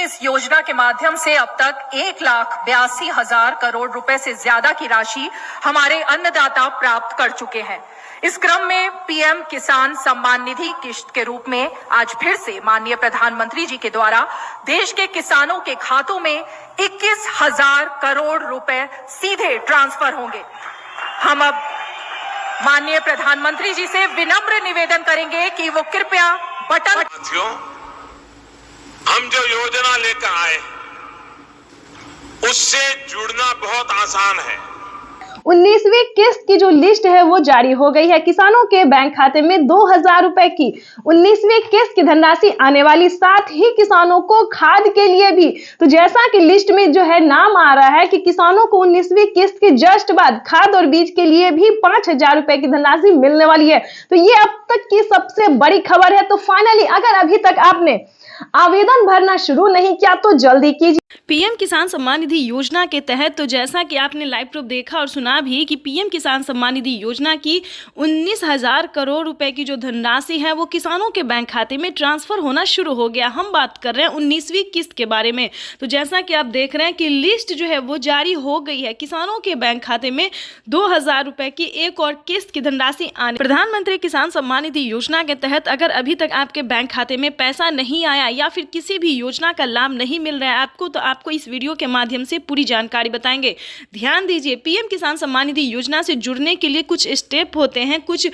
इस योजना के माध्यम से अब तक 1,82,000 करोड़ रुपए से ज्यादा की राशि हमारे अन्नदाता प्राप्त कर चुके हैं। इस क्रम में पीएम किसान सम्मान निधि किश्त के रूप में आज फिर से माननीय प्रधानमंत्री जी के द्वारा देश के किसानों के खातों में 21,000 करोड़ रुपए सीधे ट्रांसफर होंगे। हम अब माननीय प्रधानमंत्री जी से विनम्र निवेदन करेंगे कि वो कृपया बटन। साथियों, हम जो योजना लेकर आए उससे जुड़ना बहुत आसान है। 19वीं किस्त की जो लिस्ट है वो जारी हो गई है। किसानों के बैंक खाते में 2,000 रुपए की 19वीं किस्त की धनराशि आने वाली, साथ ही किसानों को खाद के लिए भी। तो जैसा कि लिस्ट में जो है नाम आ रहा है कि किसानों को 19वीं किस्त के जस्ट बाद खाद और बीज के लिए भी 5,000 रुपए की धनराशि मिलने वाली है। तो ये अब तक की सबसे बड़ी खबर है। तो फाइनली अगर अभी तक आपने आवेदन भरना शुरू नहीं किया तो जल्दी कीजिए। पीएम किसान सम्मान निधि योजना के तहत तो जैसा कि आपने लाइव प्रूफ देखा और सुना भी कि पीएम किसान सम्मान निधि योजना की 19,000 करोड़ रुपए की जो धनराशि है वो किसानों के बैंक खाते में ट्रांसफर होना शुरू हो गया। हम बात कर रहे हैं 19वीं किस्त के बारे में। तो जैसा कि आप देख रहे हैं कि लिस्ट जो है वो जारी हो गई है। किसानों के बैंक खाते में 2,000 रुपए की एक और किस्त की धनराशि आने। प्रधानमंत्री किसान सम्मान निधि योजना के तहत अगर अभी तक आपके बैंक खाते में पैसा नहीं आया या फिर किसी भी योजना का लाभ नहीं मिल रहा है आपको, तो आपको इस वीडियो के माध्यम से पूरी जानकारी बताएंगे। ध्यान दीजिए, पीएम किसान सम्मान निधि योजना से जुड़ने के लिए कुछ स्टेप होते हैं, कुछ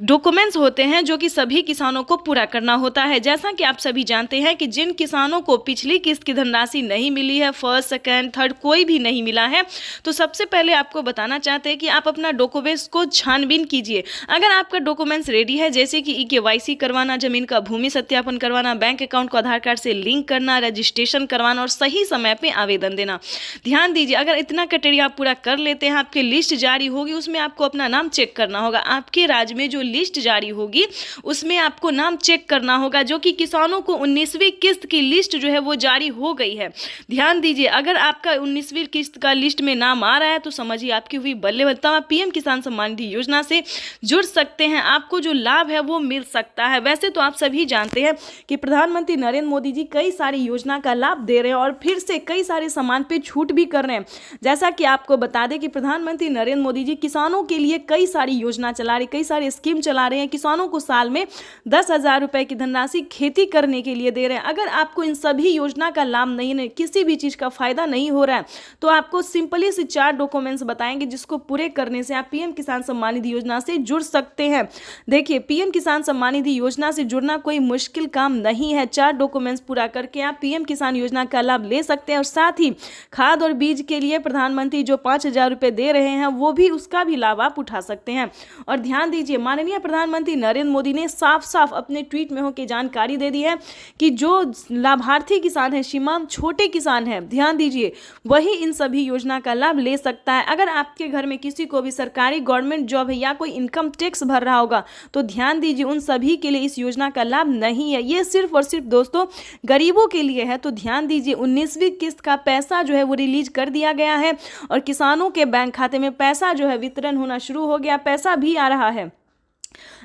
डॉक्यूमेंट्स होते हैं जो कि सभी किसानों को पूरा करना होता है। जैसा कि आप सभी जानते हैं कि जिन किसानों को पिछली किस्त की धनराशि नहीं मिली है, फर्स्ट सेकंड थर्ड कोई भी नहीं मिला है, तो सबसे पहले आपको बताना चाहते हैं कि आप अपना डॉक्यूमेंट्स को छानबीन कीजिए। अगर आपका डॉक्यूमेंट्स रेडी है, जैसे कि KYC करवाना, जमीन का भूमि सत्यापन करवाना, बैंक अकाउंट को आधार कार्ड से लिंक करना, रजिस्ट्रेशन करवाना और सही समय पे आवेदन देना। ध्यान दीजिए, अगर इतना क्राइटेरिया आप पूरा कर लेते हैं, आपकी लिस्ट जारी होगी, उसमें आपको अपना नाम चेक करना होगा। आपके राज्य में जो लिस्ट जारी होगी उसमें आपको नाम चेक करना होगा, जो कि किसानों को 19वीं किस्त की लिस्ट जो है वो जारी हो गई है। ध्यान दीजिए, अगर आपका 19वीं किस्त का लिस्ट में नाम आ रहा है तो समझिए आपकी हुई बल्ले बल्ले। आप पीएम किसान सम्मान निधि योजना से जुड़ सकते हैं, आपको जो लाभ है वो मिल सकता है। वैसे तो आप सभी जानते हैं कि प्रधानमंत्री नरेंद्र मोदी जी कई सारी योजना का लाभ दे रहे हैं और फिर से कई सारे सामान पे छूट भी कर रहे हैं। जैसा कि आपको बता दें कि प्रधानमंत्री नरेंद्र मोदी जी किसानों के लिए कई सारी योजना चला रहे, कई सारी स्कीम चला रहे हैं। किसानों को साल में 10,000 रुपए की धनराशि खेती करने के लिए दे रहे हैं। अगर आपको इन सभी योजना का लाभ नहीं, किसी भी चीज का फायदा नहीं हो रहा है, तो आपको सिंपली से 4 डॉक्यूमेंट्स बताएंगे जिसको पूरे करने से आप पीएम किसान सम्मान निधि योजना से जुड़ सकते हैं। देखिए, पीएम किसान सम्मान निधि योजना से जुड़ना कोई मुश्किल काम नहीं है। 4 डॉक्यूमेंट्स पूरा करके आप पीएम किसान योजना का लाभ ले सकते हैं और साथ ही खाद और बीज के लिए प्रधानमंत्री जो 5,000 रुपए दे रहे हैं वो भी, उसका भी लाभ आप उठा सकते हैं। और ध्यान दीजिए, माननीय प्रधानमंत्री नरेंद्र मोदी ने साफ साफ अपने ट्वीट में होकर जानकारी दे दी है कि जो लाभार्थी किसान है, सीमांत छोटे किसान है, ध्यान दीजिए, वही इन सभी योजना का लाभ ले सकता है। अगर आपके घर में किसी को भी सरकारी गवर्नमेंट जॉब है या कोई इनकम टैक्स भर रहा होगा तो ध्यान दीजिए, उन सभी के लिए इस योजना का लाभ नहीं है। ये सिर्फ और सिर्फ दोस्तों गरीबों के लिए है। तो ध्यान दीजिए, 19वीं किस्त का पैसा जो है वो रिलीज कर दिया गया है और किसानों के बैंक खाते में पैसा जो है वितरण होना शुरू हो गया, पैसा भी आ रहा है।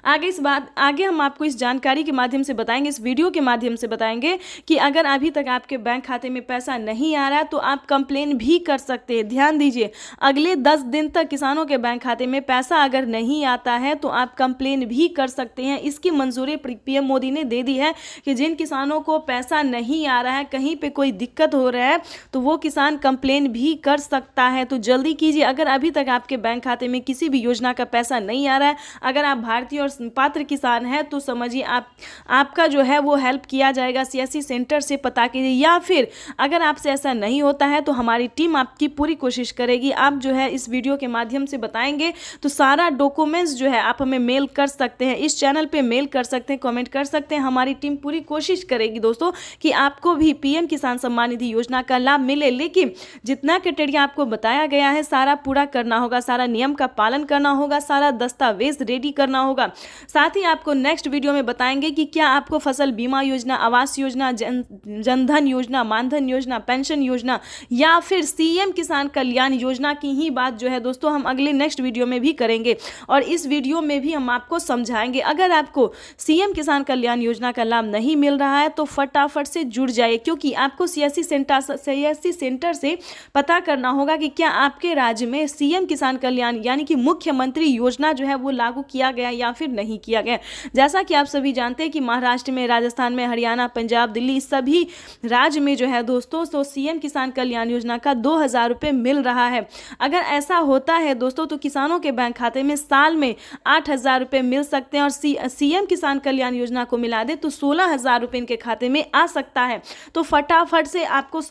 आगे हम आपको इस जानकारी के माध्यम से बताएंगे, इस वीडियो के माध्यम से बताएंगे कि अगर अभी तक आपके बैंक खाते में पैसा नहीं आ रहा है तो आप कंप्लेन भी कर सकते हैं। ध्यान दीजिए, अगले 10 दिन तक किसानों के बैंक खाते में पैसा अगर नहीं आता है तो आप कंप्लेन भी कर सकते हैं। इसकी मंजूरी पीएम मोदी ने दे दी है कि जिन किसानों को पैसा नहीं आ रहा है, कहीं पर कोई दिक्कत हो रहा है, तो वो किसान कंप्लेन भी कर सकता है। तो जल्दी कीजिए, अगर अभी तक आपके बैंक खाते में किसी भी योजना का पैसा नहीं आ रहा है, अगर आप भारतीय और पात्र किसान है तो समझिए आपका जो है वो हेल्प किया जाएगा। CSC सेंटर से पता कीजिए, या फिर अगर आपसे ऐसा नहीं होता है तो हमारी टीम आपकी पूरी कोशिश करेगी। आप जो है इस वीडियो के माध्यम से बताएंगे तो सारा डॉक्यूमेंट्स जो है आप हमें मेल कर सकते हैं, इस चैनल पे मेल कर सकते हैं, कमेंट कर सकते हैं। हमारी टीम पूरी कोशिश करेगी दोस्तों कि आपको भी पीएम किसान सम्मान निधि योजना का लाभ मिले। लेकिन जितना क्राइटेरिया आपको बताया गया है सारा पूरा करना होगा, सारा नियम का पालन करना होगा, सारा दस्तावेज रेडी करना होगा। साथ ही आपको नेक्स्ट वीडियो में बताएंगे कि क्या आपको फसल बीमा योजना, आवास योजना, जनधन योजना, मानधन योजना, पेंशन योजना या फिर सीएम किसान कल्याण योजना की ही बात जो है दोस्तों हम अगले नेक्स्ट वीडियो में भी करेंगे। और इस वीडियो में भी हम आपको समझाएंगे, अगर आपको सीएम किसान कल्याण योजना का लाभ नहीं मिल रहा है तो फटाफट से जुड़ जाइए, क्योंकि आपको सीएससी सेंटर से पता करना होगा कि क्या आपके राज्य में सीएम किसान कल्याण यानी कि मुख्यमंत्री योजना जो है वो लागू किया गया या फिर नहीं किया गया। जैसा कि आप सभी जानते हैं कि महाराष्ट्र में, राजस्थान में, हरियाणा, पंजाब, दिल्ली सभी राज्य में जो है दोस्तों तो सीएम किसान कल्याण योजना का 2000 रुपये मिल रहा है। अगर ऐसा होता है दोस्तों तो किसानों के बैंक खाते में साल में 8000 रुपये मिल सकते हैं और सीएम किसान कल्याण योजना को मिला दे तो 16000 रुपये इनके खाते में आ सकता है। तो फटाफट से आपको